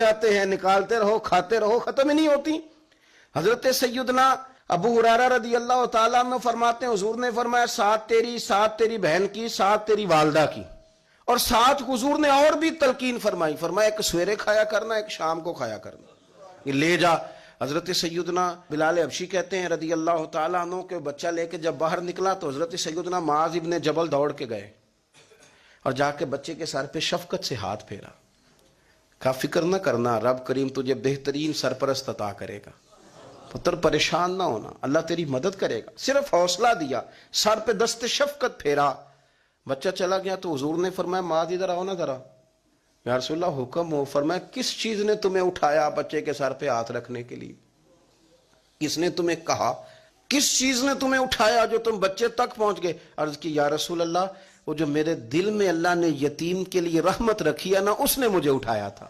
آتے ہیں, نکالتے رہو, کھاتے رہو, ختم ہی نہیں ہوتی. حضرت سیدنا ابو ہریرہ رضی اللہ تعالیٰ عنہ فرماتے ہیں حضور نے فرمایا 7 تیری, 7 تیری بہن کی, 7 تیری والدہ کی, اور 7 حضور نے اور بھی تلقین فرمائی. فرمایا ایک سویرے کھایا کرنا, ایک شام کو کھایا کرنا, یہ لے جا. حضرت سیدنا بلال حبشی کہتے ہیں رضی اللہ تعالیٰ عنہ کہ بچہ لے کے جب باہر نکلا تو حضرت سیدنا معاذ ابن جبل دوڑ کے گئے اور جا کے بچے کے سر پہ شفقت سے ہاتھ پھیرا, کہا فکر نہ کرنا, رب کریم تجھے بہترین سرپرست عطا کرے گا, پتر پریشان نہ ہونا, اللہ تیری مدد کرے گا. صرف حوصلہ دیا, سر پہ دست شفقت پھیرا, بچہ چلا گیا. تو حضور نے فرمایا معاذ ادھر آؤ نا ذرا. یا رسول اللہ حکم ہو. فرمایا کس چیز نے تمہیں اٹھایا بچے کے سر پہ ہاتھ رکھنے کے لیے؟ کس نے تمہیں کہا؟ کس چیز نے تمہیں اٹھایا جو تم بچے تک پہنچ گئے؟ عرض کی یا رسول اللہ وہ جو میرے دل میں اللہ نے یتیم کے لیے رحمت رکھی ہے نا, اس نے مجھے اٹھایا تھا.